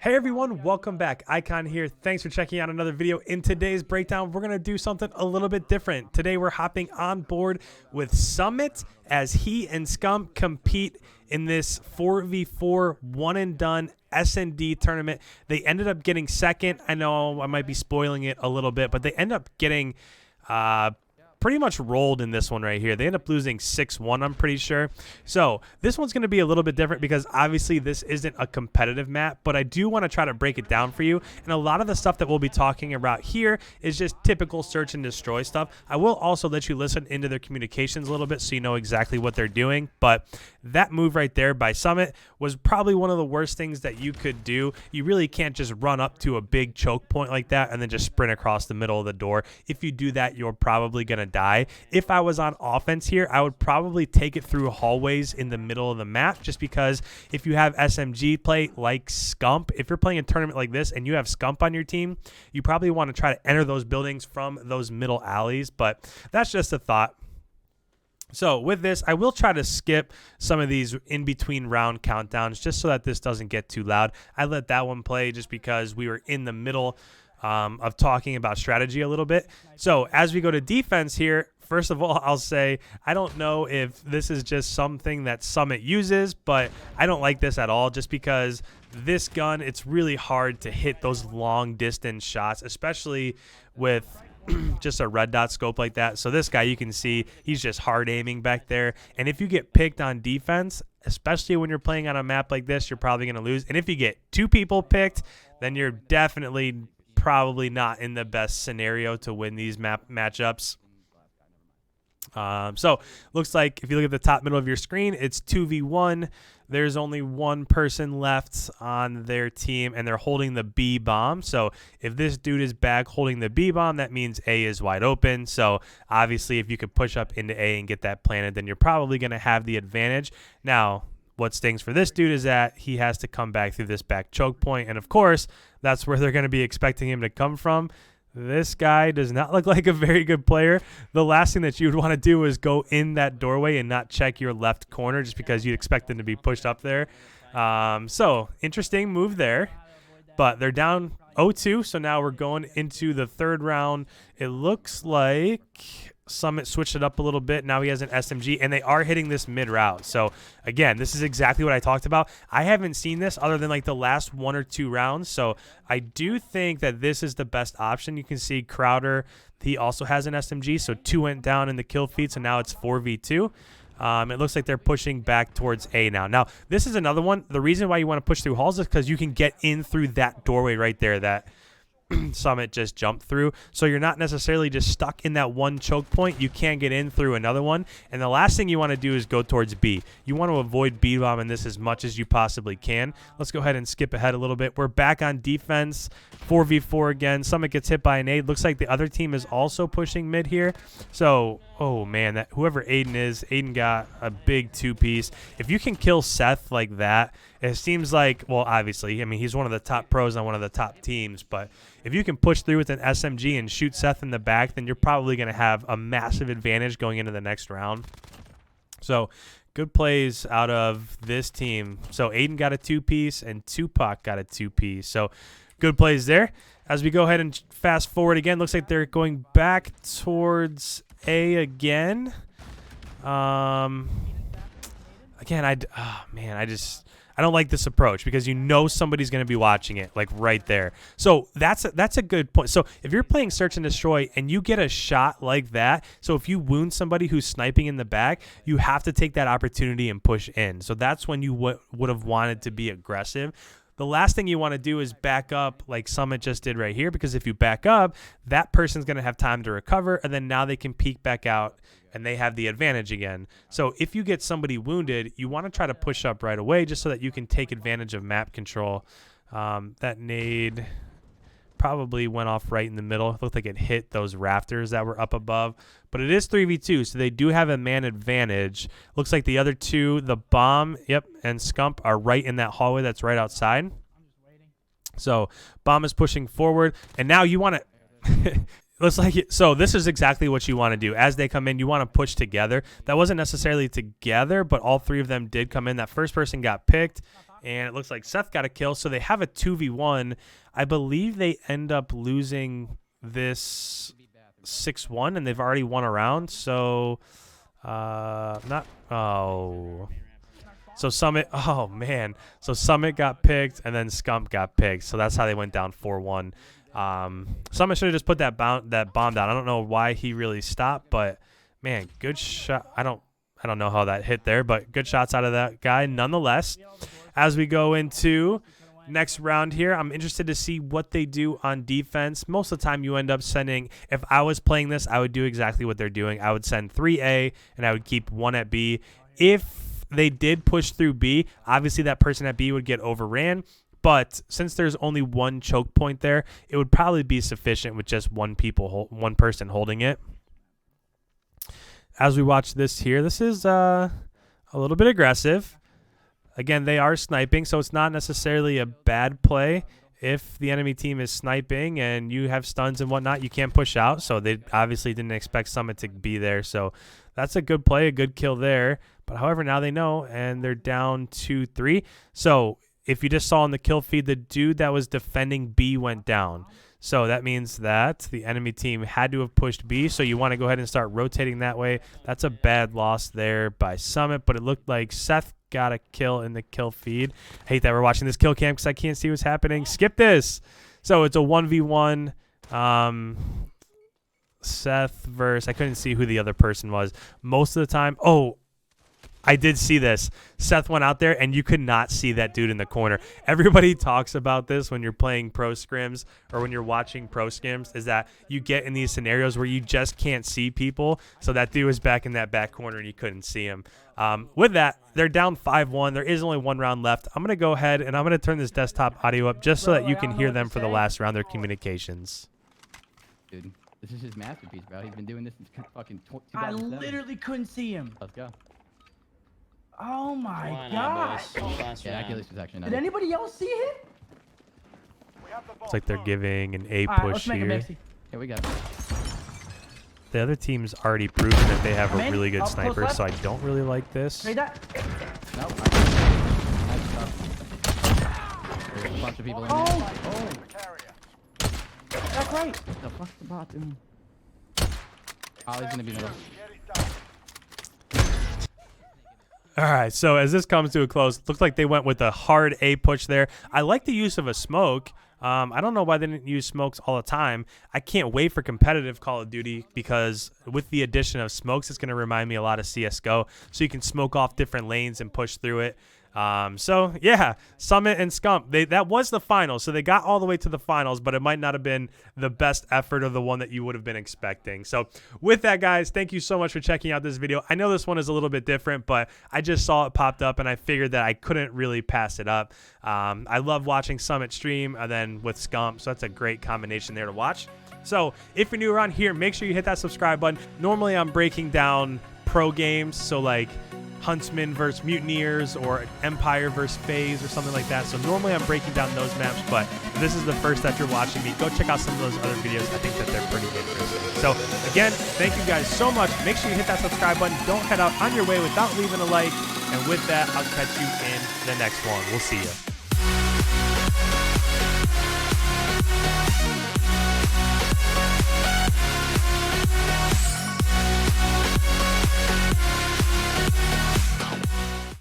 Hey everyone, welcome back. Icon here. Thanks for checking out another video. In today's breakdown, we're going to do something a little bit different. Today we're hopping on board with Summit as he and Scump compete in this 4v4 one and done S&D tournament. They ended up getting second. I know I might be spoiling it a little bit, but they end up getting pretty much rolled in this one right here. They end up losing 6-1, I'm pretty sure. So this one's going to be a little bit different because obviously this isn't a competitive map, but I do want to try to break it down for you. And a lot of the stuff that we'll be talking about here is just typical search and destroy stuff. I will also let you listen into their communications a little bit so you know exactly what they're doing. But that move right there by Summit was probably one of the worst things that you could do. You really can't just run up to a big choke point like that and then just sprint across the middle of the door. If you do that, you're probably going to die. If I was on offense here, I would probably take it through hallways in the middle of the map, just because if you have SMG play like Scump, if you're playing a tournament like this and you have Scump on your team, you probably want to try to enter those buildings from those middle alleys, but that's just a thought. So with this, I will try to skip some of these in-between round countdowns just so that this doesn't get too loud. I let that one play just because we were in the middle of talking about strategy a little bit. So as we go to defense here, first of all, I'll say I don't know if this is just something that Summit uses, but I don't like this at all just because this gun, it's really hard to hit those long distance shots, especially with just a red dot scope like that. So this guy, you can see he's just hard aiming back there. And if you get picked on defense, especially when you're playing on a map like this, you're probably going to lose. And if you get two people picked, then you're definitely probably not in the best scenario to win these matchups. So looks like if you look at the top middle of your screen, it's 2v1. There's only one person left on their team, and they're holding the B bomb. So if this dude is back holding the B bomb, that means A is wide open. So obviously if you could push up into A and get that planted, then you're probably going to have the advantage. Now, what stings for this dude is that he has to come back through this back choke point, and of course, that's where they're going to be expecting him to come from. This guy does not look like a very good player. The last thing that you would want to do is go in that doorway and not check your left corner just because you'd expect them to be pushed up there. So interesting move there, but they're down 0-2, so now we're going into the third round. It looks like Summit switched it up a little bit. Now he has an SMG, and they are hitting this mid route. So again, this is exactly what I talked about. I haven't seen this other than like the last 1 or 2 rounds. So I do think that this is the best option. You can see Crowder, he also has an SMG. So 2 went down in the kill feed. So now it's 4v2. It looks like they're pushing back towards A now. Now, this is another one. The reason why you want to push through halls is because you can get in through that doorway right there that Summit just jumped through. So you're not necessarily just stuck in that one choke point. You can get in through another one. And the last thing you want to do is go towards B. You want to avoid B bomb in this as much as you possibly can. Let's go ahead and skip ahead a little bit. We're back on defense, 4v4 again. Summit gets hit by a nade. Looks like the other team is also pushing mid here. So, oh man, that whoever Aiden is, Aiden got a big 2-piece. If you can kill Seth like that, it seems like, well, obviously, I mean, he's one of the top pros on one of the top teams, but if you can push through with an SMG and shoot Seth in the back, then you're probably going to have a massive advantage going into the next round. So good plays out of this team. So Aiden got a 2-piece and Tupac got a 2-piece. So good plays there. As we go ahead and fast forward again, looks like they're going back towards A again. Again, I don't like this approach because you know somebody's going to be watching it, like right there. So that's a good point. So if you're playing search and destroy and you get a shot like that, so if you wound somebody who's sniping in the back, you have to take that opportunity and push in. So that's when you would have wanted to be aggressive. The last thing you want to do is back up like Summit just did right here, because if you back up, that person's going to have time to recover, and then now they can peek back out and they have the advantage again. So if you get somebody wounded, you want to try to push up right away just so that you can take advantage of map control. That nade probably went off right in the middle. It looked like it hit those rafters that were up above. But it is 3v2, so they do have a man advantage. Looks like the other two, the bomb, yep, and Scump are right in that hallway that's right outside. So bomb is pushing forward, and now you want to looks like it. So this is exactly what you want to do. As they come in, you want to push together. That wasn't necessarily together, but all three of them did come in. That first person got picked, and it looks like Seth got a kill. So they have a 2v1. I believe they end up losing this 6-1, and they've already won a round. So So Summit, oh man. So Summit got picked and then Scump got picked. So that's how they went down 4-1. Summit should have just put that bomb down. I don't know why he really stopped, but man, good shot. I don't know how that hit there, but good shots out of that guy nonetheless. As we go into next round here, I'm interested to see what they do on defense. Most of the time you end up sending, if I was playing this, I would do exactly what they're doing. I would send 3A and I would keep 1 at B. If they did push through B, obviously that person at B would get overran, but since there's only 1 choke point there, it would probably be sufficient with just one person holding it. As we watch this here, this is a little bit aggressive. Again, they are sniping, so it's not necessarily a bad play. If the enemy team is sniping and you have stuns and whatnot, you can't push out. So they obviously didn't expect Summit to be there. So that's a good play, a good kill there. But however, now they know, and they're down 2-3. So if you just saw in the kill feed, the dude that was defending B went down. So that means that the enemy team had to have pushed B. So you want to go ahead and start rotating that way. That's a bad loss there by Summit, but it looked like Seth got a kill in the kill feed. I hate that we're watching this kill cam because I can't see what's happening. Skip this. So it's a 1v1. Seth versus, I couldn't see who the other person was. Most of the time, oh, I did see this. Seth went out there, and you could not see that dude in the corner. Everybody talks about this when you're playing pro scrims or when you're watching pro scrims, is that you get in these scenarios where you just can't see people. So that dude was back in that back corner, and you couldn't see him. With that, they're down 5-1. There is only 1 round left. I'm going to go ahead, and I'm going to turn this desktop audio up just so that you can hear them for the last round, their communications. Dude, this is his masterpiece, bro. He's been doing this since fucking 2007. I literally couldn't see him. Let's go. Oh my god. Yeah, Oculus was actually nice. Did anybody else see him? It's like they're giving an A All right, push let's make a here. mixy. Here we go. The other team's already proven that they have a Man, really good up close sniper, left. so I don't really like this. Trade that. Nope. There's a bunch of people in there. Oh. That's right. What the fuck's the bot doing? Ollie's gonna be middle. All right, so as this comes to a close, looks like they went with a hard A push there. I like the use of a smoke. I don't know why they didn't use smokes all the time. I can't wait for competitive Call of Duty because with the addition of smokes, it's going to remind me a lot of CSGO. So you can smoke off different lanes and push through it. So yeah, Summit and Scump, that was the final. So they got all the way to the finals, but it might not have been the best effort or the one that you would have been expecting. So with that, guys, thank you so much for checking out this video. I know this one is a little bit different, but I just saw it popped up and I figured that I couldn't really pass it up. I love watching Summit stream and then with Scump. So that's a great combination there to watch. So if you're new around here, make sure you hit that subscribe button. Normally I'm breaking down pro games. So like Huntsman versus Mutineers or Empire versus FaZe or something like that. So normally I'm breaking down those maps, but if this is the first that you're watching me, go check out some of those other videos. I think that they're pretty interesting. So again, thank you guys so much. Make sure you hit that subscribe button. Don't head out on your way without leaving a like. And with that, I'll catch you in the next one. We'll see you.